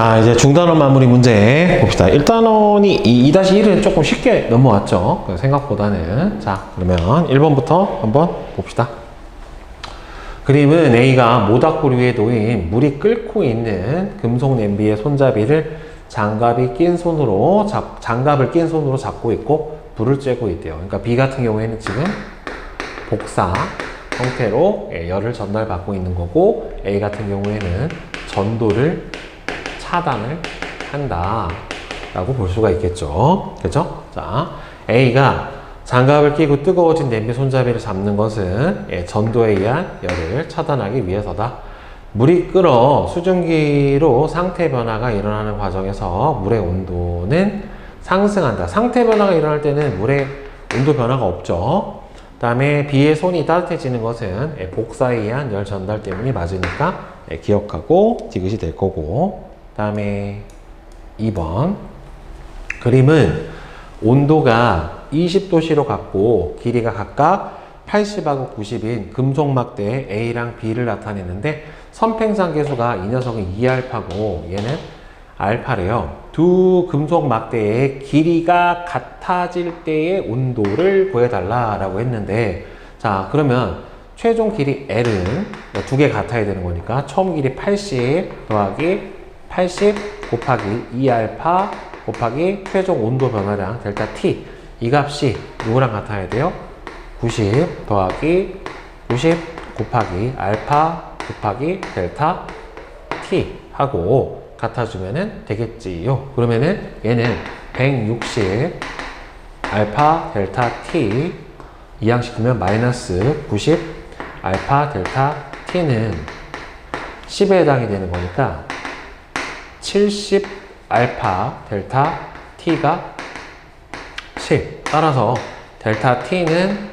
자, 이제 중단원 마무리 문제 봅시다. 1단원이 2-1은 조금 쉽게 넘어왔죠. 생각보다는. 자, 그러면 1번부터 한번 봅시다. 그림은 A가 모닥불 위에 놓인 물이 끓고 있는 금속 냄비의 손잡이를 장갑을 낀 손으로 잡고 있고 불을 쬐고 있대요. 그러니까 B 같은 경우에는 지금 복사 형태로 열을 전달받고 있는 거고, A 같은 경우에는 전도를 차단을 한다 라고 볼 수가 있겠죠. 그죠? 자, A가 장갑을 끼고 뜨거워진 냄비 손잡이를 잡는 것은 전도에 의한 열을 차단하기 위해서다. 물이 끓어 수증기로 상태 변화가 일어나는 과정에서 물의 온도는 상승한다. 상태 변화가 일어날 때는 물의 온도 변화가 없죠. 그 다음에 B의 손이 따뜻해지는 것은 복사에 의한 열 전달 때문이 맞으니까 기억하고 디귿이 될 거고, 그 다음에 2번 그림은 온도가 20도씨로 갖고 길이가 각각 80하고 90인 금속 막대에 A랑 B를 나타내는데 선팽상 계수가 이 녀석은 2알파고 얘는 알파래요. 두 금속 막대의 길이가 같아질 때의 온도를 구해달라라고 했는데, 자, 그러면 최종 길이 L은 두 개 같아야 되는 거니까 처음 길이 80 더하기 80 곱하기 2알파 곱하기 최종 온도 변화량 델타 T, 이 값이 누구랑 같아야 돼요? 90 더하기 90 곱하기 알파 곱하기 델타 T 하고 같아주면 되겠지요. 그러면은 얘는 160 알파 델타 T 이항시키면 마이너스 90 알파 델타 T는 10에 해당이 되는 거니까 70 알파 델타 T가 7. 따라서 델타 T는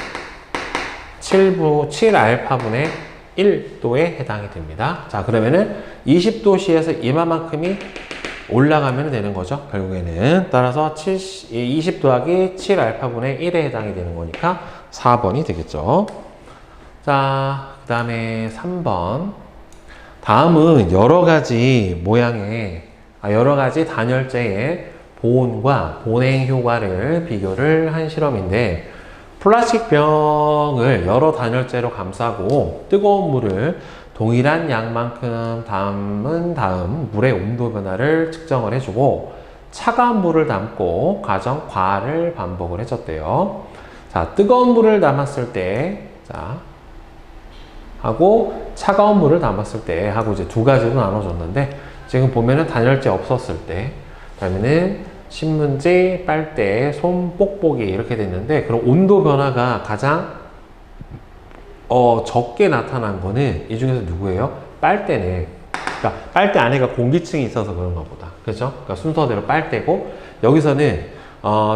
7 알파분의 1도에 해당이 됩니다. 자, 그러면은 20도씨에서 이만큼이 올라가면 되는 거죠. 결국에는. 따라서 20 더하기 7 알파분의 1에 해당이 되는 거니까 4번이 되겠죠. 자, 그 다음에 3번. 다음은 여러 가지 모양의, 여러 가지 단열재의 보온과 보냉 효과를 비교를 한 실험인데, 플라스틱 병을 여러 단열재로 감싸고 뜨거운 물을 동일한 양만큼 담은 다음 물의 온도 변화를 측정을 해주고 차가운 물을 담고 과정 과를 반복을 해줬대요. 자, 뜨거운 물을 담았을 때, 자, 하고 차가운 물을 담았을 때 하고 이제 두 가지로 나눠줬는데, 지금 보면은 단열재 없었을 때, 그러면은 신문지, 빨대, 솜, 뽁뽁이 이렇게 됐는데, 그럼 온도 변화가 가장 적게 나타난 거는 이 중에서 누구예요? 빨대네. 그러니까 빨대 안에가 공기층이 있어서 그런가 보다. 그죠? 그러니까 순서대로 빨대고, 여기서는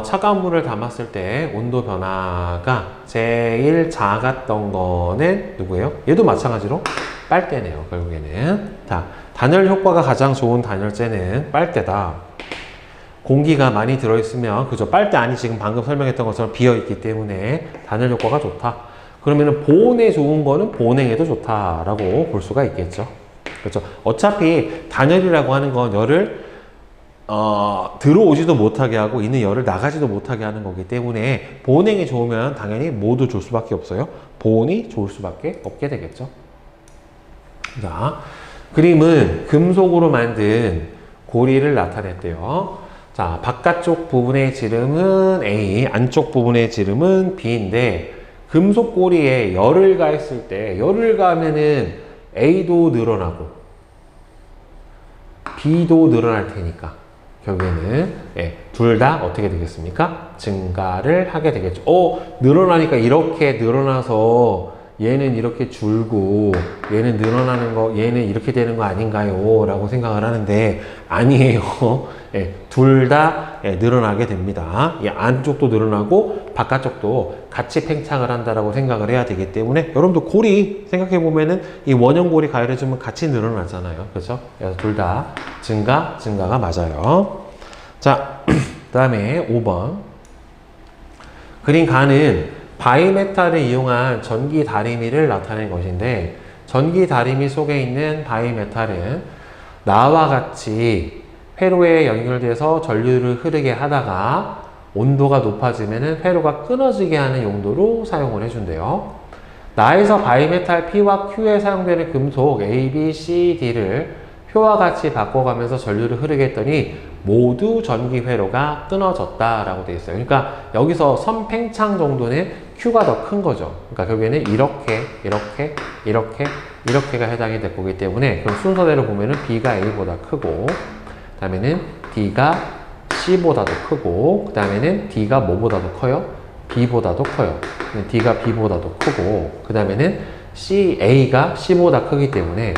차가운 물을 담았을 때 온도 변화가 제일 작았던 거는 누구예요? 얘도 마찬가지로 빨대네요. 결국에는. 자, 단열 효과가 가장 좋은 단열재는 빨대다. 공기가 많이 들어있으면, 그죠? 빨대 안이 지금 방금 설명했던 것처럼 비어있기 때문에 단열 효과가 좋다. 그러면은 보온에 좋은 거는 보냉에도 좋다라고 볼 수가 있겠죠. 그렇죠? 어차피 단열이라고 하는 건 열을 들어오지도 못하게 하고 있는 열을 나가지도 못하게 하는 거기 때문에 보냉이 좋으면 당연히 모두 줄 수밖에 없어요. 보온이 좋을 수밖에 없게 되겠죠. 자, 그림은 금속으로 만든 고리를 나타냈대요. 자, 바깥쪽 부분의 지름은 A, 안쪽 부분의 지름은 B인데, 금속 고리에 열을 가했을 때, 열을 가하면은 A도 늘어나고 B도 늘어날 테니까 결국에는 둘 다 어떻게 되겠습니까? 증가를 하게 되겠죠. 늘어나니까 이렇게 늘어나서 얘는 이렇게 줄고 얘는 늘어나는 거, 얘는 이렇게 되는 거 아닌가요? 라고 생각을 하는데 아니에요. 둘 다 늘어나게 됩니다. 안쪽도 늘어나고 바깥쪽도 같이 팽창을 한다라고 생각을 해야 되기 때문에, 여러분도 고리 생각해 보면은 이 원형 고리 가열해주면 같이 늘어나잖아요. 그렇죠? 그래서 둘 다 증가가 맞아요. 자, 그 다음에 5번. 그림 가는 바이메탈을 이용한 전기 다리미를 나타낸 것인데, 전기 다리미 속에 있는 바이메탈은 나와 같이 회로에 연결돼서 전류를 흐르게 하다가 온도가 높아지면은 회로가 끊어지게 하는 용도로 사용을 해준대요. 나에서 바이메탈 P와 Q에 사용되는 금속 A, B, C, D를 표와 같이 바꿔가면서 전류를 흐르게 했더니 모두 전기 회로가 끊어졌다라고 되어 있어요. 그러니까 여기서 선팽창 정도는 Q가 더 큰 거죠. 그러니까 결국에는 이렇게가 해당이 될 거기 때문에 그럼 순서대로 보면은 B가 A보다 크고, 그 다음에는 D가 C보다도 크고, 그 다음에는 D가 뭐보다도 커요? B보다도 커요. D가 B보다도 크고, 그 다음에는 A가 C보다 크기 때문에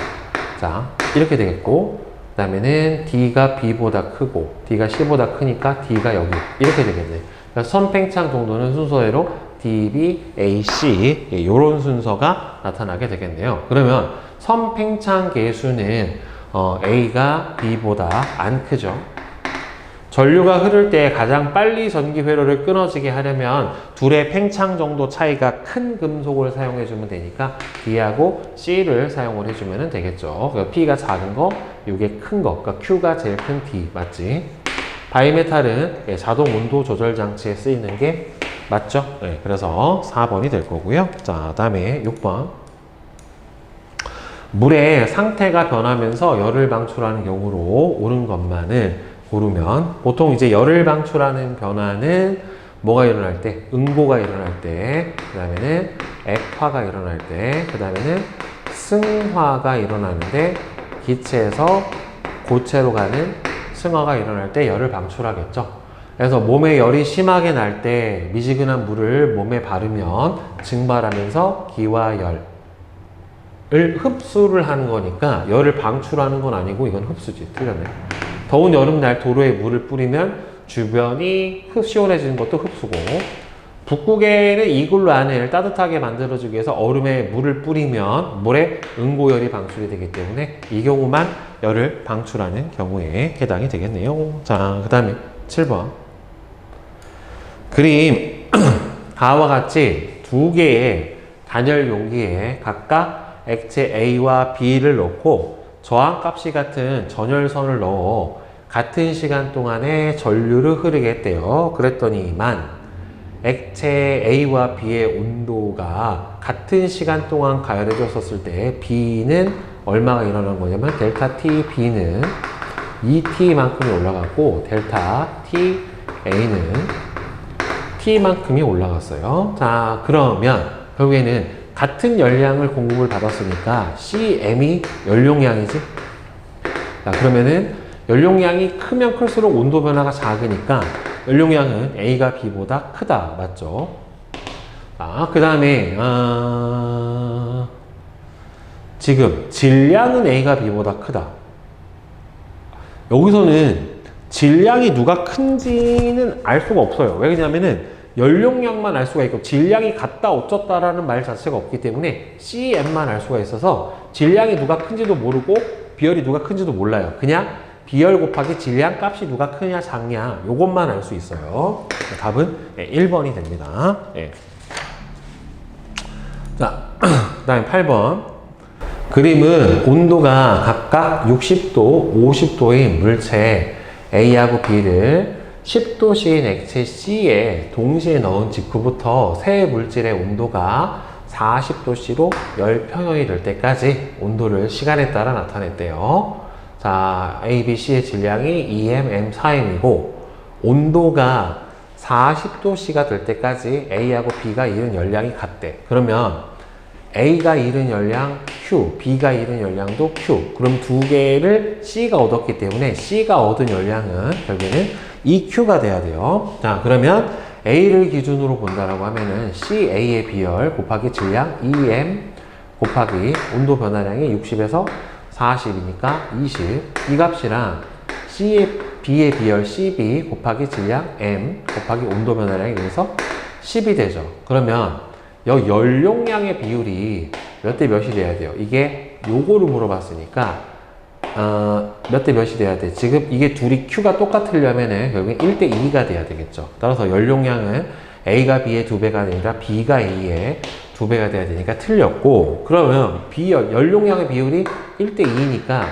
자 이렇게 되겠고, 그 다음에는 D가 B보다 크고 D가 C보다 크니까 D가 여기 이렇게 되겠네. 그러니까 선팽창 정도는 순서대로 D, B, A, C 이런 순서가 나타나게 되겠네요. 그러면 선팽창 계수는 A가 B보다 안 크죠. 전류가 흐를 때 가장 빨리 전기 회로를 끊어지게 하려면 둘의 팽창 정도 차이가 큰 금속을 사용해 주면 되니까 D하고 C를 사용을 해주면 되겠죠. 그러니까 P가 작은 거, 이게 큰 거, 그러니까 Q가 제일 큰 D, 맞지? 바이메탈은 자동 온도 조절 장치에 쓰이는 게 맞죠? 네, 그래서 4번이 될 거고요. 자, 다음에 6번. 물의 상태가 변하면서 열을 방출하는 경우로 옳은 것만을 고르면, 보통 이제 열을 방출하는 변화는 뭐가 일어날 때? 응고가 일어날 때, 그 다음에는 액화가 일어날 때, 그 다음에는 승화가 일어나는데 기체에서 고체로 가는 승화가 일어날 때 열을 방출하겠죠. 그래서 몸에 열이 심하게 날 때 미지근한 물을 몸에 바르면 증발하면서 기와 열을 흡수를 하는 거니까 열을 방출하는 건 아니고 이건 흡수지. 틀렸네. 더운 여름날 도로에 물을 뿌리면 주변이 시원해지는 것도 흡수고, 북극에는 이글루 안을 따뜻하게 만들어주기 위해서 얼음에 물을 뿌리면 물에 응고열이 방출이 되기 때문에 이 경우만 열을 방출하는 경우에 해당이 되겠네요. 자, 그 다음에 7번. 그림 다와 같이 두 개의 단열 용기에 각각 액체 A와 B를 넣고 저항값이 같은 전열선을 넣어 같은 시간 동안에 전류를 흐르게 했대요. 그랬더니만 액체 A와 B의 온도가 같은 시간 동안 가열해졌을 때 B는 얼마가 일어난 거냐면 델타 T B는 2T만큼이 올라갔고 델타 T A는 T만큼이 올라갔어요. 자, 그러면 결국에는 같은 열량을 공급을 받았으니까 CM이 연료량이지. 자, 그러면은 연료량이 크면 클수록 온도 변화가 작으니까 연료량은 A가 B보다 크다. 맞죠? 아, 그 다음에 지금 질량은 A가 B보다 크다. 여기서는 질량이 누가 큰지는 알 수가 없어요. 왜냐면은 연료량만 알 수가 있고 질량이 같다 어쩌다라는 말 자체가 없기 때문에 CM만 알 수가 있어서 질량이 누가 큰지도 모르고 비열이 누가 큰지도 몰라요. 그냥 비열 곱하기 질량 값이 누가 크냐 작냐 요것만 알 수 있어요. 답은 1번이 됩니다. 네. 자, 그 다음에 8번. 그림은 온도가 각각 60도, 50도인 물체 A하고 B를 10도씨인 액체 C에 동시에 넣은 직후부터 세 물질의 온도가 40도씨로 열 평형이 될 때까지 온도를 시간에 따라 나타냈대요. 자, A, B, C의 질량이 2M, M, 4M이고 온도가 40도씨가 될 때까지 A하고 B가 잃은 열량이 같대. 그러면 A가 잃은 열량 Q, B가 잃은 열량도 Q. 그럼 두 개를 C가 얻었기 때문에 C가 얻은 열량은 결국에는 EQ가 돼야 돼요. 자, 그러면 A를 기준으로 본다라고 하면은 CA의 비열 곱하기 질량 2M 곱하기 온도 변화량이 60에서 40이니까 20. 이 값이랑 B의 비열 CB 곱하기 질량 M 곱하기 온도 변화량이 그래서 10이 되죠. 그러면 연용량의 비율이 몇 대 몇이 돼야 돼요? 이게 요거를 물어봤으니까 몇 대 몇이 돼야 돼? 지금 이게 둘이 Q가 똑같으려면은 결국엔 1대 2가 돼야 되겠죠. 따라서 연용량은 A가 B의 2배가 아니라 B가 A의 2배가 돼야 되니까 틀렸고, 그러면 연용량의 비율이 1대 2니까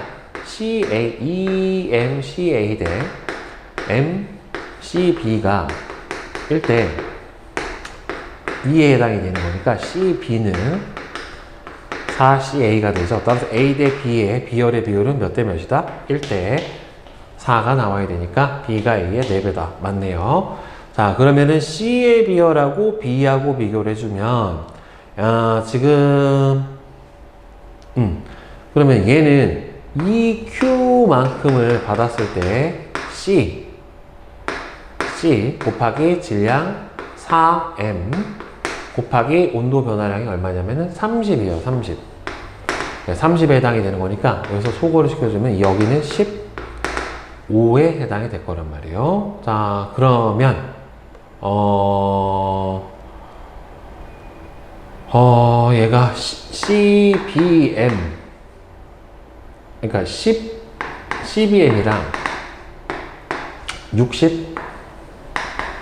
EMCA 대 MCB가 1대 2에 해당이 되는 거니까 CB는 4CA가 되죠. 따라서 A 대 B의 B열의 비율은 몇 대 몇이다? 1대 4가 나와야 되니까 B가 A의 4배다. 맞네요. 자, 그러면은 C의 비열하고 B하고 비교를 해주면, 지금, 그러면 얘는 EQ만큼을 받았을 때 C 곱하기 질량 4M 곱하기 온도 변화량이 얼마냐면은 30이에요. 30. 30에 해당이 되는 거니까 여기서 소거를 시켜주면 여기는 15에 해당이 될 거란 말이에요. 자, 그러면 얘가 CBM 그러니까 12M이랑 60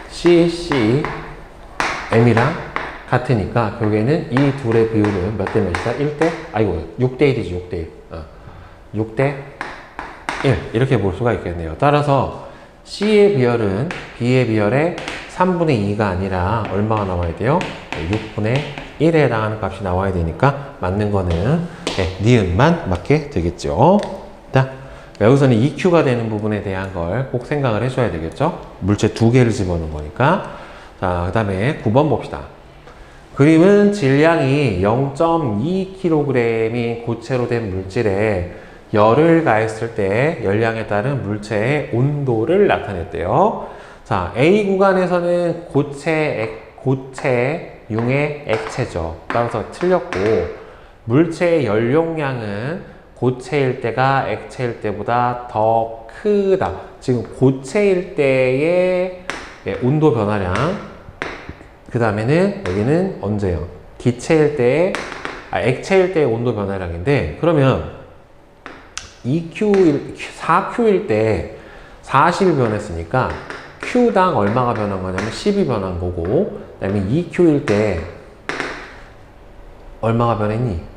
CCM이랑 같으니까 결국에는 이 둘의 비율은 몇 대 몇이다? 1대? 아이고 6대 1이지 6대 1 6대 1 이렇게 볼 수가 있겠네요. 따라서 C의 비열은 B의 비열의 3분의 2가 아니라 얼마가 나와야 돼요? 6분의 1에 해당하는 값이 나와야 되니까 맞는 거는 니은만 맞게 되겠죠. 자, 여기서는 EQ가 되는 부분에 대한 걸 꼭 생각을 해줘야 되겠죠. 물체 2개를 집어넣은 거니까. 자, 그 다음에 9번 봅시다. 그림은 질량이 0.2kg인 고체로 된 물질에 열을 가했을 때 열량에 따른 물체의 온도를 나타냈대요. 자, A 구간에서는 고체융의 액체죠. 따라서 틀렸고, 물체의 연용량은 고체일 때가 액체일 때보다 더 크다. 지금 고체일 때의 온도 변화량, 그 다음에는 여기는 언제요? 액체일 때의 온도 변화량인데, 그러면 4Q일 때 40이 변했으니까 Q당 얼마가 변한 거냐면 10이 변한 거고, 그 다음에 2Q일 때 얼마가 변했니?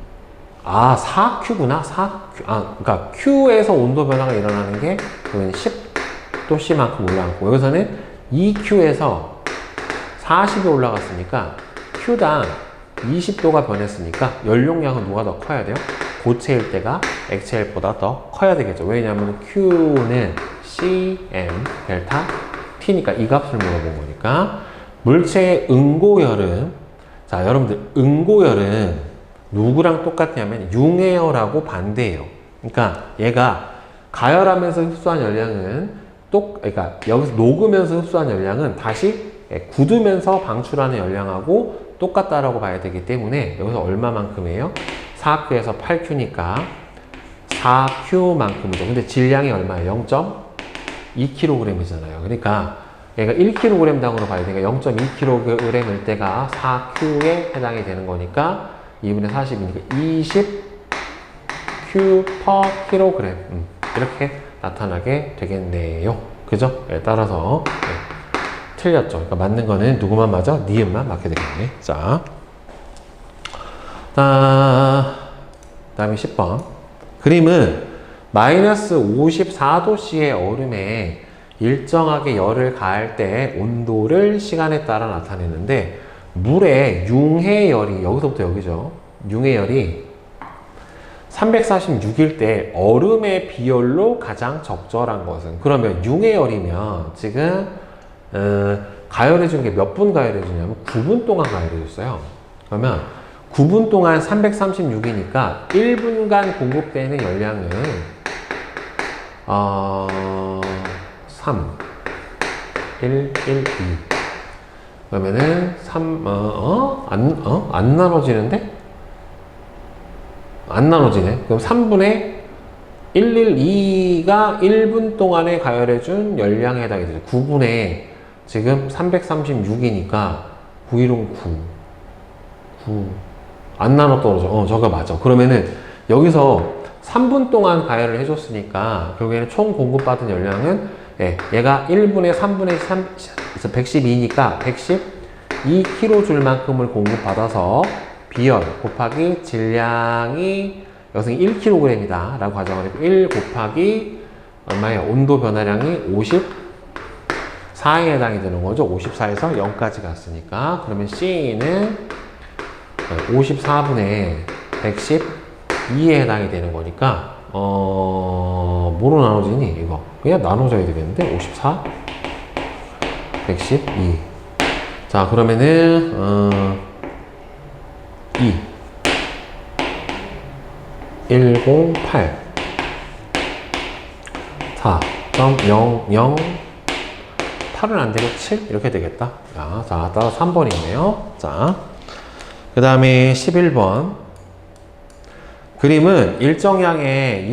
4Q구나. 4Q. 그러니까 Q에서 온도 변화가 일어나는 게 그건 10도씨만큼 올라갔고, 여기서는 2Q에서 40이 올라갔으니까 Q당 20도가 변했으니까 연용량은 누가 더 커야 돼요? 고체일 때가 액체일보다 더 커야 되겠죠. 왜냐하면 Q는 CM 델타 T니까 이 값을 물어본 거니까. 물체의 응고열은, 자, 여러분들 응고열은 누구랑 똑같냐면 융해열하고 반대예요. 그러니까 얘가 가열하면서 흡수한 열량은 그러니까 여기서 녹으면서 흡수한 열량은 다시 굳으면서 방출하는 열량하고 똑같다라고 봐야 되기 때문에 여기서 얼마만큼이에요? 4Q에서 8Q니까 4Q만큼이죠. 근데 질량이 얼마예요? 0.2kg이잖아요. 그러니까 얘가 1kg당으로 봐야 되니까 0.2kg일 때가 4Q에 해당이 되는 거니까 2분의 40이니까 20Q per kg. 이렇게 나타나게 되겠네요. 그죠? 따라서 틀렸죠. 그러니까 맞는 거는 누구만 맞아? 니은만 맞게 되겠네. 자, 다음에 10번. 그림은 마이너스 54도씨의 얼음에 일정하게 열을 가할 때 온도를 시간에 따라 나타내는데, 물의 융해열이, 여기서부터 여기죠. 융해열이 346일 때 얼음의 비열로 가장 적절한 것은? 그러면 융해열이면 지금 가열해 준 게 몇 분 가열해 주냐면 9분 동안 가열해 줬어요. 그러면 9분 동안 336이니까 1분간 공급되는 열량은 3 1 1 2 그러면은 3 안 나눠지는데? 안 나눠지네. 그럼 3분의 112가 1분 동안에 가열해준 열량에 해당이 되죠. 9분의 지금 336이니까 9일은 9 안 나눠 떨어져. 저거 맞아. 그러면은 여기서 3분 동안 가열을 해줬으니까 결국에는 총 공급받은 열량은 얘가 1분의 3분의 3 112니까 112kJ만큼을 공급받아서 비열 곱하기 질량이 여기서 1kg이다 라고 가정을 했고 1 곱하기 얼마예요? 온도 변화량이 54에 해당이 되는 거죠. 54에서 0까지 갔으니까. 그러면 C는 54분의 112에 해당이 되는 거니까 뭐로 나눠지니 이거? 그냥 나눠져야 되겠는데 54 112. 자 그러면은 2 108 4.00 8은 안 되고 7 이렇게 되겠다. 자 따라서 3번이네요. 자 그 다음에 11번 그림은 일정량의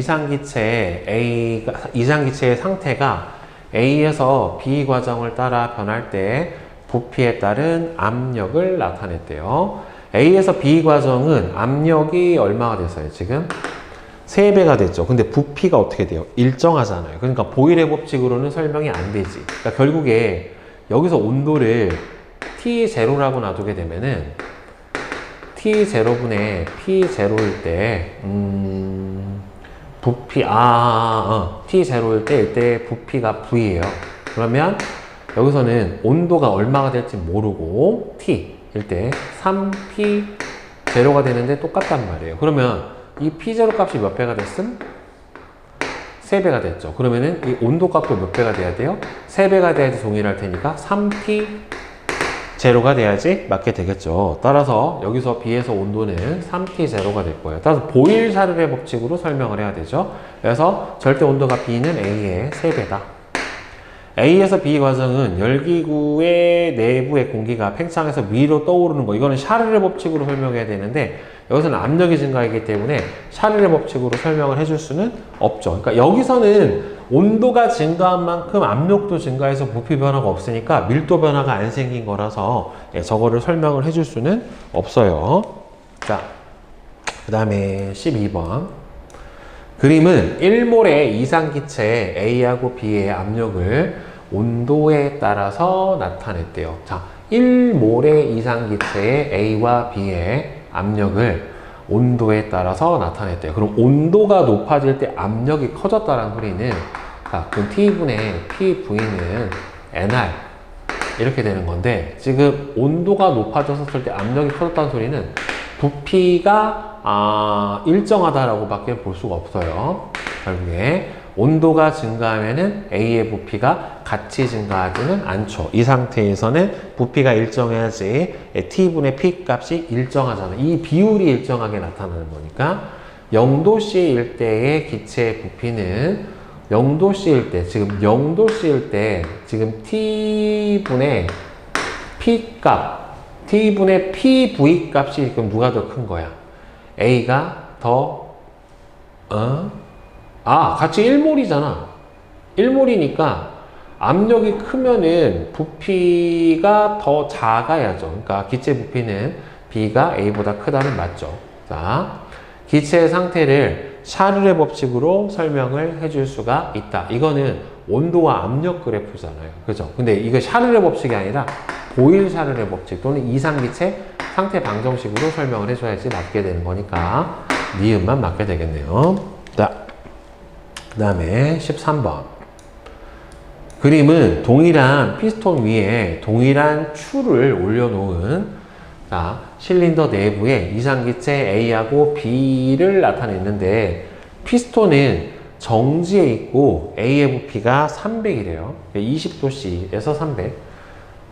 이상기체의 상태가 A에서 B 과정을 따라 변할 때 부피에 따른 압력을 나타냈대요. A에서 B 과정은 압력이 얼마가 됐어요? 지금 3배가 됐죠. 근데 부피가 어떻게 돼요? 일정하잖아요. 그러니까 보일의 법칙으로는 설명이 안 되지. 그러니까 결국에 여기서 온도를 T0라고 놔두게 되면은 T0분의 P0일 때 부피 T0일 때 이때 부피가 V예요. 그러면 여기서는 온도가 얼마가 될지 모르고 T일 때 3P0가 되는데 똑같단 말이에요. 그러면 이 P0 값이 몇 배가 됐음? 3배가 됐죠. 그러면은 이 온도 값도 몇 배가 돼야 돼요? 3배가 돼야지 동일할 테니까 3T0가 돼야지 맞게 되겠죠. 따라서 여기서 B에서 온도는 3T0가 될 거예요. 따라서 보일-샤를의 법칙으로 설명을 해야 되죠. 그래서 절대 온도가 B는 A의 3배다. A에서 B 과정은 열기구의 내부의 공기가 팽창해서 위로 떠오르는 거. 이거는 샤를의 법칙으로 설명해야 되는데 여기서는 압력이 증가하기 때문에 샤를의 법칙으로 설명을 해줄 수는 없죠. 그러니까 여기서는 온도가 증가한 만큼 압력도 증가해서 부피 변화가 없으니까 밀도 변화가 안 생긴 거라서 저거를 설명을 해줄 수는 없어요. 자, 그 다음에 12번. 그림은 1몰의 이상기체 A하고 B의 압력을 온도에 따라서 나타냈대요. 자, 1몰의 이상기체의 A와 B의 압력을 온도에 따라서 나타냈대요. 그럼 온도가 높아질 때 압력이 커졌다는 소리는 그럼 T분의 PV는 NR 이렇게 되는 건데 지금 온도가 높아졌을 때 압력이 커졌다는 소리는 부피가 일정하다라고 밖에 볼 수가 없어요. 결국에 온도가 증가하면은 A의 부피가 같이 증가하지는 않죠. 이 상태에서는 부피가 일정해야지 T분의 P 값이 일정하잖아요. 이 비율이 일정하게 나타나는 거니까 0도씨일 때의 기체의 부피는 0도씨일 때, 지금 0도씨일 때 지금 T분의 P 값, T분의 PV 값이 그럼 누가 더 큰 거야? A가 더 같이 1몰이잖아. 1몰이니까 압력이 크면은 부피가 더 작아야죠. 그러니까 기체 부피는 B가 A보다 크다는 맞죠. 자, 기체의 상태를 샤를의 법칙으로 설명을 해줄 수가 있다. 이거는 온도와 압력 그래프잖아요. 그죠? 근데 이거 샤를의 법칙이 아니라 보일 샤를의 법칙 또는 이상기체 상태 방정식으로 설명을 해줘야지 맞게 되는 거니까 니은만 맞게 되겠네요. 자, 그 다음에 13번. 그림은 동일한 피스톤 위에 동일한 추를 올려놓은 실린더 내부에 이상기체 A하고 B를 나타냈는데 피스톤은 정지에 있고 A의 부피가 300이래요. 20도씨에서 300.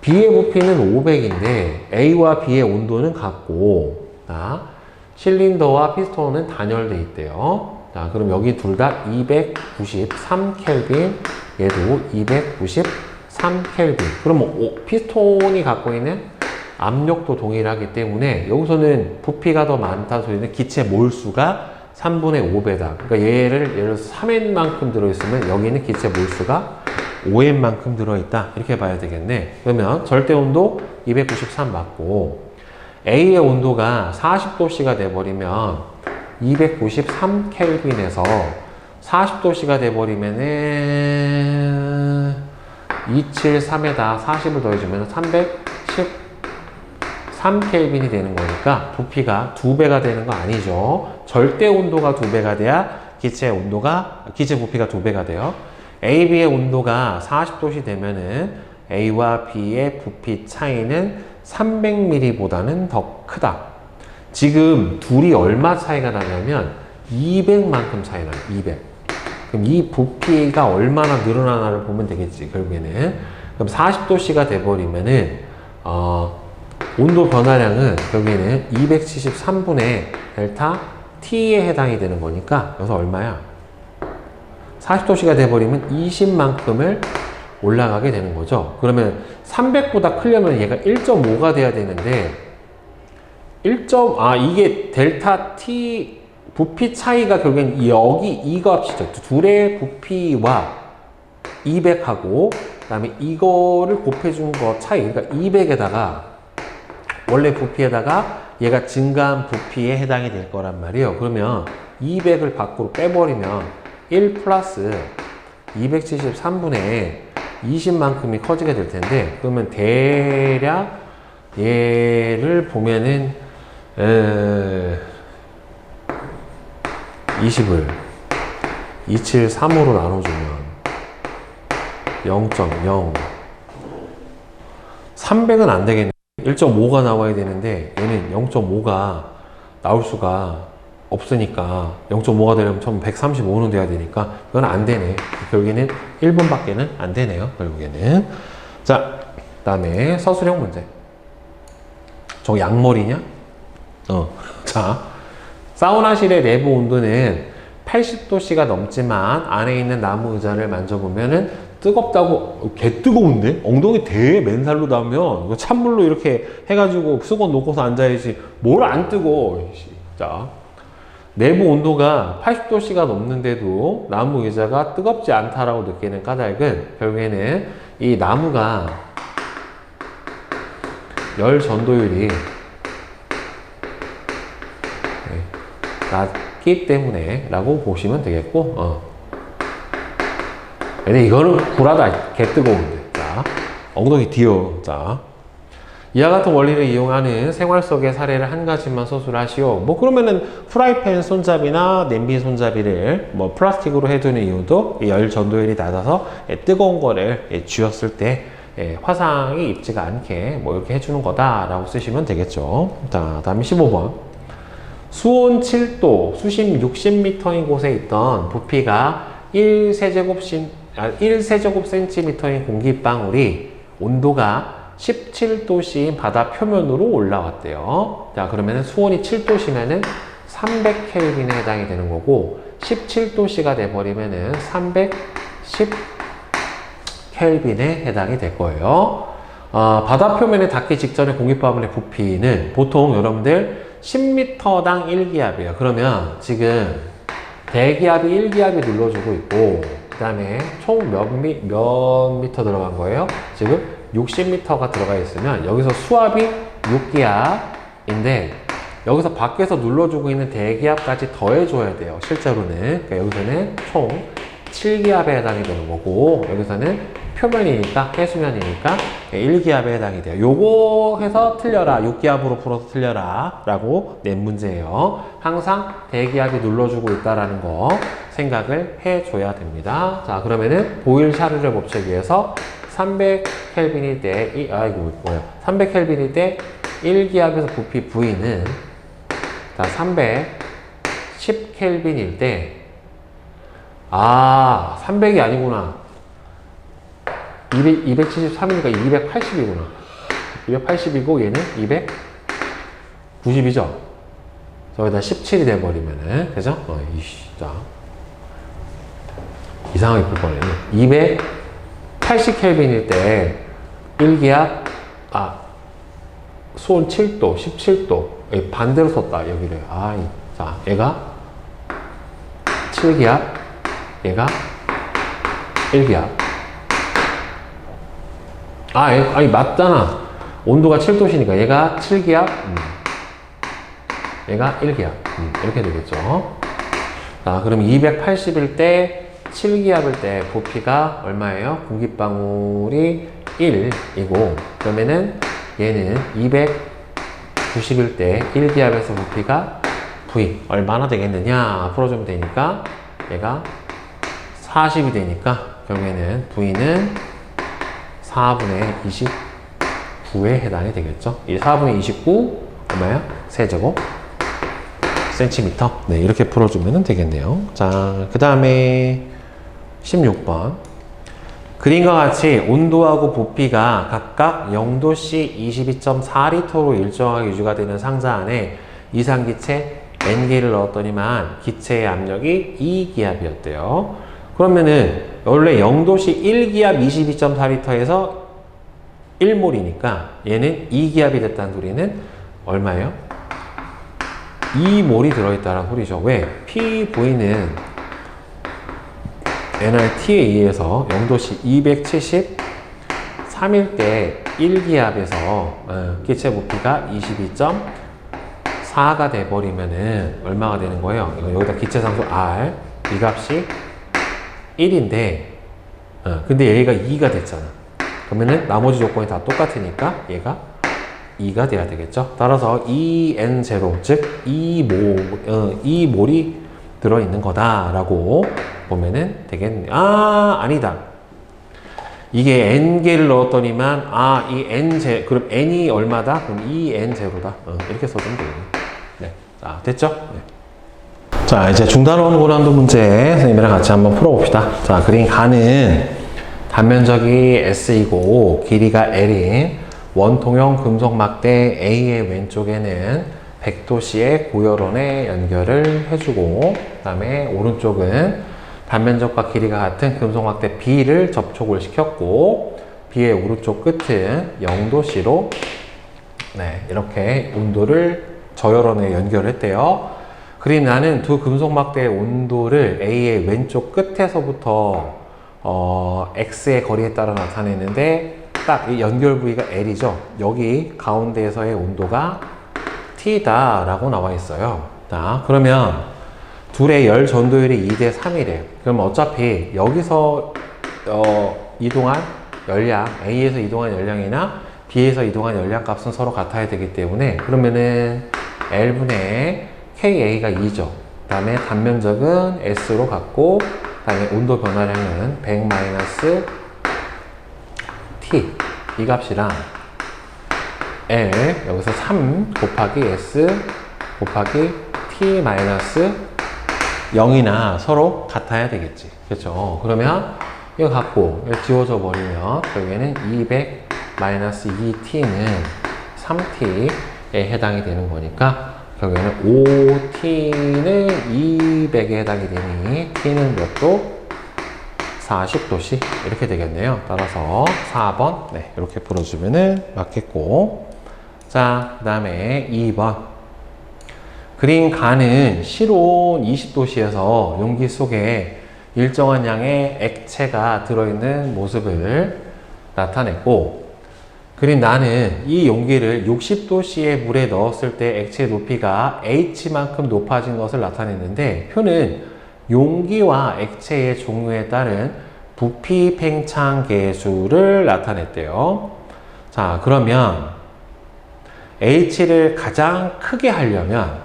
B의 부피는 500인데 A와 B의 온도는 같고 실린더와 피스톤은 단열돼 있대요. 자, 그럼 여기 둘 다 293켈빈, 얘도 293켈빈. 그럼 피스톤이 갖고 있는 압력도 동일하기 때문에 여기서는 부피가 더 많다는 소리는 기체 몰수가 3분의 5배다. 그러니까 예를 들어서 3N만큼 들어있으면 여기는 기체 몰수가 5N만큼 들어있다. 이렇게 봐야 되겠네. 그러면 절대 온도 293 맞고 A의 온도가 40도씨가 돼버리면 293켈빈에서 40도씨가 돼버리면은 273에다 40을 더해주면 314 3켈빈이 되는 거니까 부피가 2배가 되는 거 아니죠. 절대 온도가 2배가 돼야 기체 부피가 2배가 돼요. A, B의 온도가 40도씨 되면은 A와 B의 부피 차이는 300mm보다는 더 크다. 지금 둘이 얼마 차이가 나냐면 200만큼 차이 나요. 200. 그럼 이 부피가 얼마나 늘어나나를 보면 되겠지, 결국에는. 그럼 40도씨가 돼버리면은, 온도 변화량은 결국에는 273분의 델타 T에 해당이 되는 거니까, 여기서 얼마야? 40도씨가 돼버리면 20만큼을 올라가게 되는 거죠. 그러면 300보다 크려면 얘가 1.5가 돼야 되는데, 이게 델타 T 부피 차이가 결국엔 여기 이 값이죠. 둘의 부피와 200하고, 그 다음에 이거를 곱해준 거 차이, 그러니까 200에다가 원래 부피에다가 얘가 증가한 부피에 해당이 될 거란 말이에요. 그러면 200을 밖으로 빼버리면 1 플러스 273분의 20만큼이 커지게 될 텐데, 그러면 대략 얘를 보면은 20을 273으로 나눠주면 0.0 300은 안 되겠네. 1.5가 나와야 되는데 얘는 0.5가 나올 수가 없으니까 0.5가 되려면 135는 돼야 되니까 그건 안 되네. 결국에는 1번밖에는 안 되네요. 결국에는. 자, 그 다음에 서술형 문제. 저 양머리냐? 자, 사우나실의 내부 온도는 80도씨가 넘지만 안에 있는 나무 의자를 만져보면은 뜨겁다고, 개 뜨거운데? 엉덩이 대 맨살로 닿으면 이거 찬물로 이렇게 해가지고 수건 놓고서 앉아야지 뭘 안 뜨거워. 자, 내부 온도가 80도씨가 넘는데도 나무 의자가 뜨겁지 않다라고 느끼는 까닭은 결국에는 이 나무가 열 전도율이 낮기 때문에 라고 보시면 되겠고, 근데 이거는 굴하다. 개 뜨거운데. 자, 엉덩이 뒤어. 자, 이와 같은 원리를 이용하는 생활 속의 사례를 한 가지만 서술하시오. 뭐 그러면은 프라이팬 손잡이나 냄비 손잡이를 뭐 플라스틱으로 해두는 이유도 열 전도율이 낮아서 뜨거운 거를 쥐었을 때 화상이 입지가 않게 뭐 이렇게 해주는 거다라고 쓰시면 되겠죠. 자, 다음에 15번. 수온 7도, 수심 60m인 곳에 있던 부피가 1세제곱센티미터인 공기방울이 온도가 17도씨인 바다 표면으로 올라왔대요. 자, 그러면 수온이 7도씨면은 300켈빈에 해당이 되는 거고, 17도씨가 돼버리면은 310켈빈에 해당이 될 거예요. 바다 표면에 닿기 직전의 공기방울의 부피는 보통 여러분들 10m당 1기압이에요. 그러면 지금 대기압이 1기압이 눌러주고 있고, 그 다음에 총 몇 미터 들어간 거예요? 지금 60m가 들어가 있으면 여기서 수압이 6기압인데 여기서 밖에서 눌러주고 있는 대기압까지 더해줘야 돼요. 실제로는. 그러니까 여기서는 총 7기압에 해당이 되는 거고, 여기서는 표면이니까, 해수면이니까 1기압에 해당이 돼요. 요거 해서 틀려라. 6기압으로 풀어서 틀려라. 라고 낸 문제예요. 항상 대기압이 눌러주고 있다라는 거 생각을 해줘야 됩니다. 자, 그러면은 보일 샤르르 법칙에 의해서 300켈빈일 때, 300켈빈일 때 1기압에서 부피 V는, 자, 310켈빈일 때, 300이 아니구나. 273이니까 280이구나. 280이고 얘는 290이죠. 저기다 17이 돼버리면은, 그죠? 자, 이상하게 풀 뻔했네. 280켈빈일 때 1기압, 수온 7도, 17도. 반대로 썼다, 여기를. 자, 얘가 7기압, 얘가 1기압. 아니, 맞잖아. 온도가 7도시니까 얘가 7기압, 얘가 1기압. 이렇게 되겠죠. 자, 그럼 280일 때 7기압일 때 부피가 얼마예요? 공기방울이 1이고, 그러면은 얘는 90일 때 1기압에서 부피가 V 얼마나 되겠느냐 풀어주면 되니까 얘가 40이 되니까 결국에는 V는 4분의 29에 해당이 되겠죠. 이 4분의 29 얼마야? 세제곱 센티미터. 네, 이렇게 풀어주면 되겠네요. 자, 그 다음에 16번. 그림과 같이 온도하고 부피가 각각 0도씨 22.4리터로 일정하게 유지가 되는 상자 안에 이상기체 N개를 넣었더니만 기체의 압력이 2기압이었대요. 그러면은 원래 0도씨 1기압 22.4리터에서 1몰이니까 얘는 2기압이 됐다는 소리는 얼마예요? 2몰이 들어있다는 소리죠. 왜? PV는 nRT에 의해서 0도씨 273일 때 1기압에서 기체 부피가 22.4가 돼버리면은 얼마가 되는 거예요? 여기다 기체상수 R 이 값이 1인데 근데 얘가 2가 됐잖아. 그러면은 나머지 조건이 다 똑같으니까 얘가 2가 돼야 되겠죠. 따라서 2N0 즉 2몰이 들어있는 거다라고 보면은 되겠네요. 아니다. 이게 N개를 넣었더니만 이 N0 그럼 N이 얼마다? 그럼 2N0다. 이렇게 써주면 되겠네요. 네. 자, 됐죠? 네. 자, 이제 중단원 고난도 문제 선생님이랑 같이 한번 풀어봅시다. 자, 그림 가는 단면적이 S이고 길이가 L인 원통형 금속 막대 A의 왼쪽에는 100도씨의 고열원에 연결을 해주고 그 다음에 오른쪽은 단면적과 길이가 같은 금속 막대 B를 접촉을 시켰고 B의 오른쪽 끝은 0도씨로 네, 이렇게 온도를 저열원에 연결했대요. 그림 나는 두 금속 막대의 온도를 A의 왼쪽 끝에서부터 X의 거리에 따라 나타내는데 딱 이 연결 부위가 L이죠. 여기 가운데에서의 온도가 T다 라고 나와 있어요. 자, 그러면 둘의 열 전도율이 2대 3이래. 그럼 어차피 여기서 이동한 열량, A에서 이동한 열량이나 B에서 이동한 열량 값은 서로 같아야 되기 때문에 그러면은 L분의 KA가 2죠. 그 다음에 단면적은 S로 갖고 그 다음에 온도 변화량은 100 T 이 값이랑 L 여기서 3 곱하기 S 곱하기 T 마이너스 0이나 서로 같아야 되겠지. 그렇죠? 그러면 이거 갖고 이거 지워져 버리면 결국에는 200 마이너스 2T는 3T에 해당이 되는 거니까 결국에는 5T는 200에 해당이 되니 T는 몇 도? 40도씨 이렇게 되겠네요. 따라서 4번 네, 이렇게 풀어주면 맞겠고 자, 그 다음에 2번 그림 가는 실온 20도씨에서 용기 속에 일정한 양의 액체가 들어있는 모습을 나타냈고 그림 나는 이 용기를 60도씨의 물에 넣었을 때 액체 높이가 H만큼 높아진 것을 나타냈는데 표는 용기와 액체의 종류에 따른 부피 팽창 계수를 나타냈대요. 자, 그러면 H를 가장 크게 하려면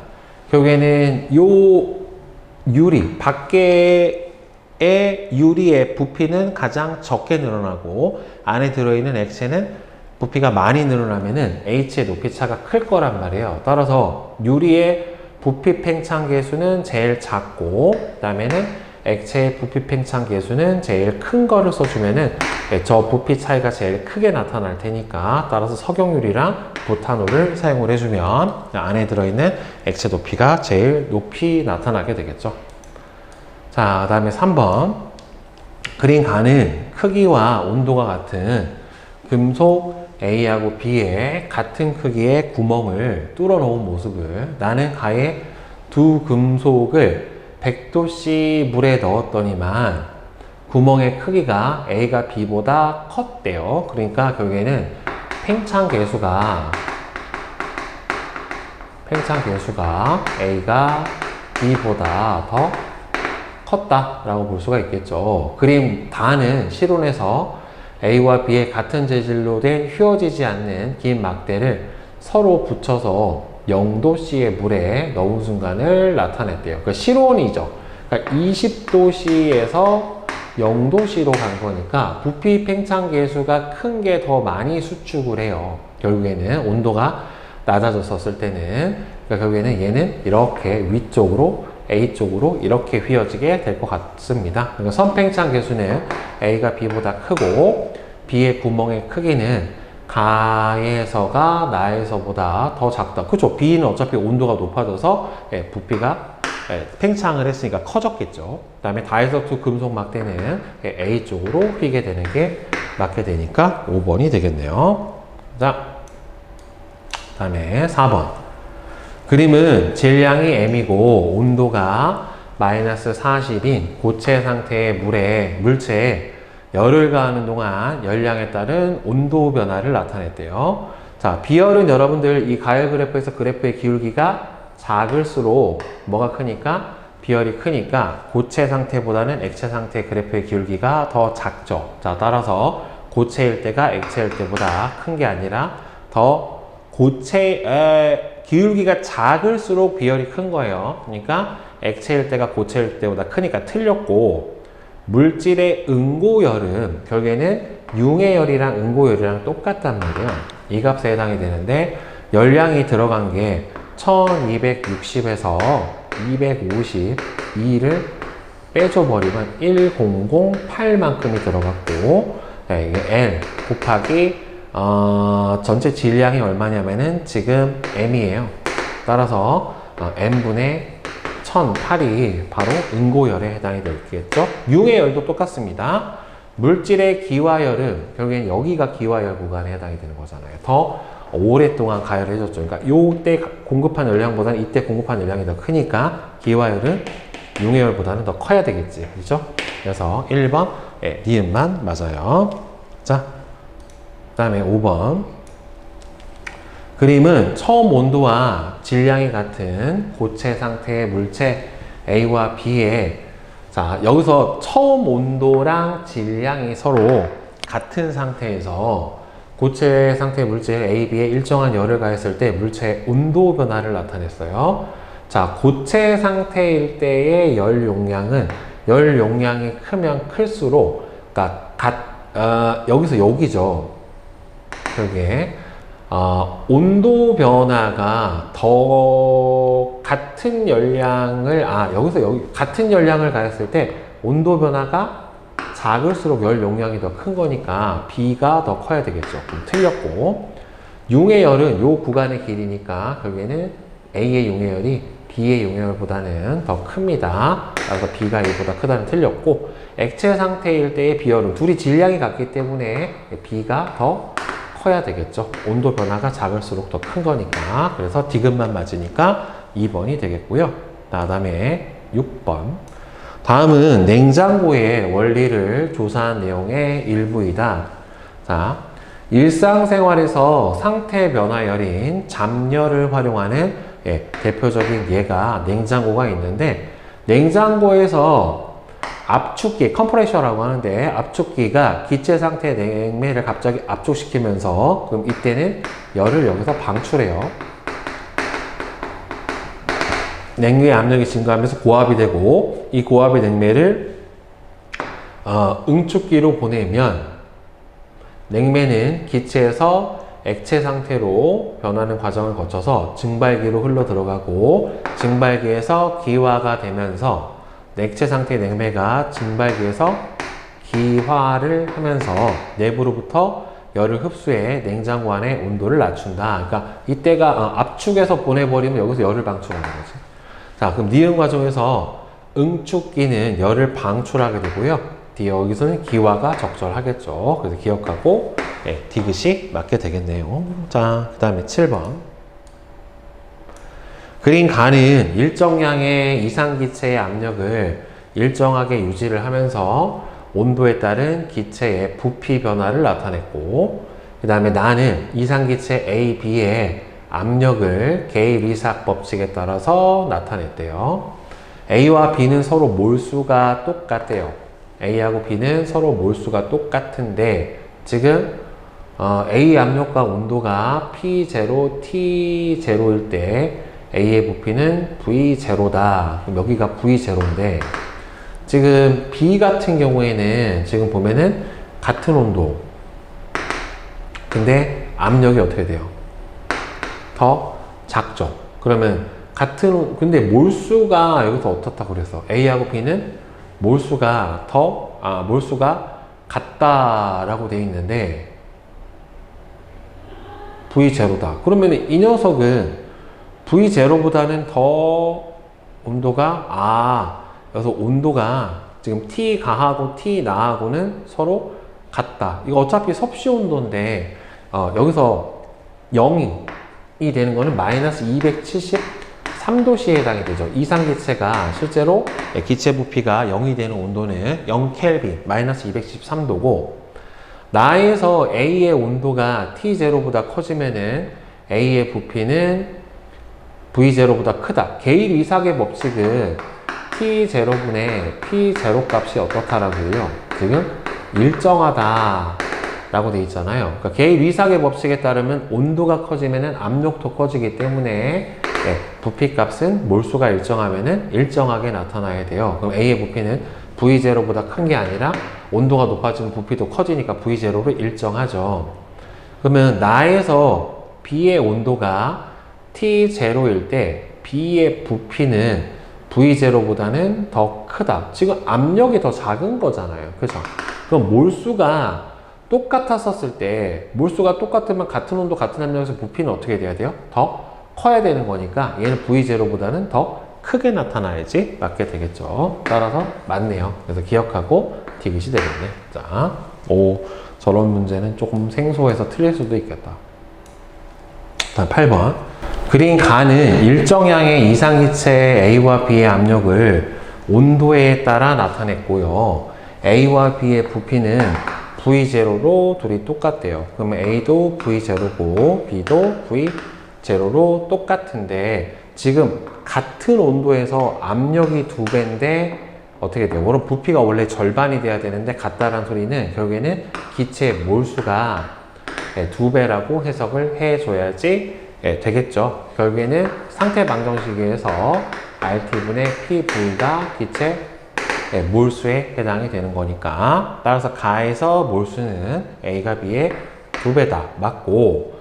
결국에는 요 유리, 밖에의 유리의 부피는 가장 적게 늘어나고 안에 들어있는 액체는 부피가 많이 늘어나면은 H의 높이 차가 클 거란 말이에요. 따라서 유리의 부피 팽창 계수는 제일 작고 그 다음에는 액체의 부피 팽창 계수는 제일 큰 거를 써주면은 저 부피 차이가 제일 크게 나타날 테니까 따라서 석영유리랑 부탄올을 사용을 해주면 안에 들어있는 액체 높이가 제일 높이 나타나게 되겠죠. 자, 그 다음에 3번 그림 가는 크기와 온도가 같은 금속 A하고 B에 같은 크기의 구멍을 뚫어 놓은 모습을 나는 가에 두 금속을 100도씨 물에 넣었더니만 구멍의 크기가 A가 B보다 컸대요. 그러니까 결국에는 팽창 계수가 A가 B보다 더 컸다라고 볼 수가 있겠죠. 그림 다는 실온에서 A와 B의 같은 재질로 된 휘어지지 않는 긴 막대를 서로 붙여서 0도씨의 물에 넣은 순간을 나타냈대요. 그러니까 실온이죠. 그러니까 20도씨에서 0도씨로 간 거니까 부피 팽창 계수가 큰 게 더 많이 수축을 해요. 결국에는 온도가 낮아졌었을 때는, 그러니까 결국에는 얘는 이렇게 위쪽으로 A 쪽으로 이렇게 휘어지게 될 것 같습니다. 그러니까 선팽창 계수는 A가 B보다 크고 B의 구멍의 크기는 가에서가 나에서보다 더 작다. 그렇죠? B는 어차피 온도가 높아져서 부피가 팽창을 했으니까 커졌겠죠. 그 다음에 다이소토 금속 막대는 A 쪽으로 휘게 되는 게 맞게 되니까 5번이 되겠네요. 자, 그 다음에 4번. 그림은 질량이 M이고 온도가 마이너스 40인 고체 상태의 물체에 열을 가하는 동안 열량에 따른 온도 변화를 나타냈대요. 자, 비열은 여러분들 이 가열 그래프에서 그래프의 기울기가 작을수록 뭐가 크니까? 비열이 크니까 고체 상태보다는 액체 상태 그래프의 기울기가 더 작죠. 자, 따라서 고체일 때가 액체일 때보다 큰 게 아니라 더 기울기가 작을수록 비열이 큰 거예요. 그러니까 액체일 때가 고체일 때보다 크니까 틀렸고, 물질의 응고열은 결국에는 융해열이랑 응고열이랑 똑같단 말이에요. 이 값에 해당이 되는데 열량이 들어간 게 1260에서 252를 빼줘버리면 1008만큼이 들어갔고, 이게 L 곱하기 전체 질량이 얼마냐면은 지금 M이에요. 따라서 M분의 1008이 바로 응고열에 해당이 되겠죠. 융해열도 똑같습니다. 물질의 기화열은 결국엔 여기가 기화열 구간에 해당이 되는 거잖아요. 더 오랫동안 가열을 해줬죠. 그러니까 요때 공급한 열량보다는 이때 공급한 열량이 더 크니까 기화열은 융해열보다는 더 커야 되겠지. 그렇죠? 그래서 1번 니은만 맞아요. 자, 그 다음에 5번. 그림은 처음 온도와 질량이 같은 고체 상태의 물체 A와 B에, 자, 여기서 처음 온도랑 질량이 서로 같은 상태에서 고체 상태의 물체 A, B에 일정한 열을 가했을 때 물체의 온도 변화를 나타냈어요. 자, 고체 상태일 때의 열 용량이 크면 클수록, 그러니까 여기서 여기죠. 그게 온도 변화가 더 같은 열량을 여기서 여기 같은 열량을 가했을 때 온도 변화가 작을수록 열 용량이 더 큰 거니까 B가 더 커야 되겠죠. 그럼 틀렸고, 융해열은 요 구간의 길이니까 결국에는 A의 융해열이 B의 융해열보다는 더 큽니다. 그래서 B가 A보다 크다는 틀렸고, 액체 상태일 때의 비열은 둘이 질량이 같기 때문에 B가 더 커야 되겠죠. 온도 변화가 작을수록 더 큰 거니까. 그래서 디귿만 맞으니까 2번이 되겠고요. 다음에 6번. 다음은 냉장고의 원리를 조사한 내용의 일부이다. 자, 일상생활에서 상태 변화열인 잠열을 활용하는 대표적인 예가 냉장고가 있는데, 냉장고에서 압축기, 컴프레셔라고 하는데, 압축기가 기체 상태의 냉매를 갑자기 압축시키면서, 그럼 이때는 열을 여기서 방출해요. 냉매의 압력이 증가하면서 고압이 되고, 이 고압의 냉매를 응축기로 보내면 냉매는 기체에서 액체 상태로 변하는 과정을 거쳐서 증발기로 흘러 들어가고, 증발기에서 기화가 되면서 액체 상태의 냉매가 증발기에서 기화를 하면서 내부로부터 열을 흡수해 냉장고 안의 온도를 낮춘다. 그러니까 이때가 압축해서 보내버리면 여기서 열을 방출하는 거지. 자, 그럼 니은 과정에서 응축기는 열을 방출하게 되고요. 여기서는 기화가 적절하겠죠. 그래서 기억하고 디귿이 맞게 되겠네요. 자, 그 다음에 7번. 그린 가는 일정량의 이상기체의 압력을 일정하게 유지를 하면서 온도에 따른 기체의 부피 변화를 나타냈고, 그 다음에 나는 이상기체 A, B의 압력을 개입이삭 법칙에 따라서 나타냈대요. A와 B는 서로 몰수가 똑같대요. A하고 B는 서로 몰수가 똑같은데 지금 A 압력과 온도가 P0, T0일 때 A의 부피는 V0다. 그럼 여기가 V0인데 지금 B 같은 경우에는 지금 보면은 같은 온도 근데 압력이 어떻게 돼요? 더 작죠. 그러면 근데 몰수가 여기서 어떻다 그랬어? A하고 B는 몰수가 같다라고 돼 있는데 V0다. 그러면 이 녀석은 V0보다는 더 온도가, 여기서 온도가 지금 T 가하고 T 나하고는 서로 같다. 이거 어차피 섭씨 온도인데, 여기서 0이 되는 거는 마이너스 273도씨에 해당이 되죠. 이상기체가 실제로 기체 부피가 0이 되는 온도는 0켈빈, 마이너스 273도고, 나에서 A의 온도가 T0보다 커지면은 A의 부피는 V0보다 크다. 게일 위삭의 법칙은 T0분의 P0 값이 어떻다라고 해요? 지금 일정하다 라고 돼 있잖아요. 그러니까 게일 위삭의 법칙에 따르면 온도가 커지면은 압력도 커지기 때문에 부피 값은 몰수가 일정하면은 일정하게 나타나야 돼요. 그럼 A의 부피는 V0보다 큰 게 아니라 온도가 높아지면 부피도 커지니까 V0로 일정하죠. 그러면 나에서 B의 온도가 T0일 때 B의 부피는 V0보다는 더 크다. 지금 압력이 더 작은 거잖아요. 그죠? 그럼 몰수가 똑같았었을 때, 몰수가 똑같으면 같은 온도, 같은 압력에서 부피는 어떻게 돼야 돼요? 더 커야 되는 거니까 얘는 V0보다는 더 크게 나타나야지 맞게 되겠죠. 따라서 맞네요. 그래서 기억하고 디귿이 되겠네. 자, 저런 문제는 조금 생소해서 틀릴 수도 있겠다. 다음 8번. 그린 가는 일정량의 이상기체 A와 B의 압력을 온도에 따라 나타냈고요. A와 B의 부피는 V0로 둘이 똑같대요. 그러면 A도 V0고 B도 V0로 똑같은데 지금 같은 온도에서 압력이 2배인데 어떻게 돼요? 물론 부피가 원래 절반이 돼야 되는데 같다라는 소리는 결국에는 기체의 몰수가 2배라고 해석을 해줘야지 되겠죠. 결국에는 상태 방정식에서 RT분의 PV가 기체 몰수에 해당이 되는 거니까 따라서 가에서 몰수는 A가 B의 2배다. 맞고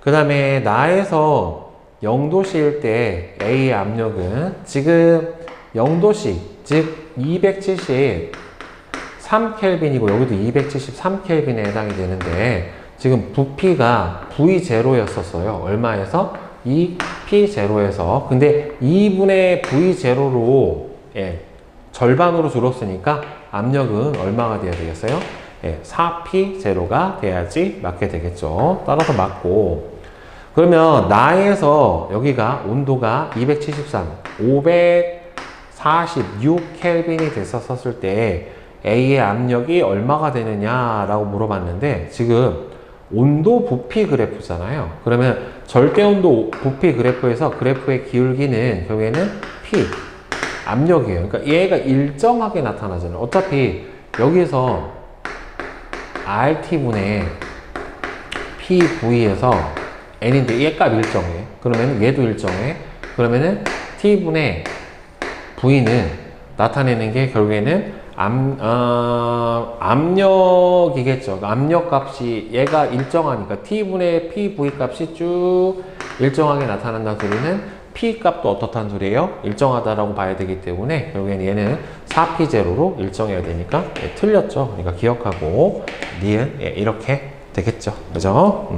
그 다음에 나에서 0도씨일 때 A의 압력은 지금 0도씨 즉 273켈빈이고 여기도 273켈빈에 해당이 되는데 지금 부피가 V0였었어요. 얼마에서? 2P0에서. 근데 2분의 V0로 절반으로 줄었으니까 압력은 얼마가 돼야 되겠어요? 4P0가 돼야지 맞게 되겠죠. 따라서 맞고. 그러면 나에서 여기가 온도가 273, 546켈빈이 됐었을 때 A의 압력이 얼마가 되느냐라고 물어봤는데 지금 온도 부피 그래프잖아요. 그러면 절대온도 부피 그래프에서 그래프의 기울기는 결국에는 P, 압력이에요. 그러니까 얘가 일정하게 나타나잖아요. 어차피 여기서 RT분의 PV에서 N인데 얘 값 일정해. 그러면 얘도 일정해. 그러면은 T분의 V는 나타내는 게 결국에는 압력이겠죠. 압력 값이 얘가 일정하니까 T분의 PV 값이 쭉 일정하게 나타난다는 소리는 P 값도 어떻다는 소리예요? 일정하다라고 봐야 되기 때문에 결국에는 얘는 4P0로 일정해야 되니까 틀렸죠. 그러니까 기억하고 니은 이렇게 되겠죠. 그죠?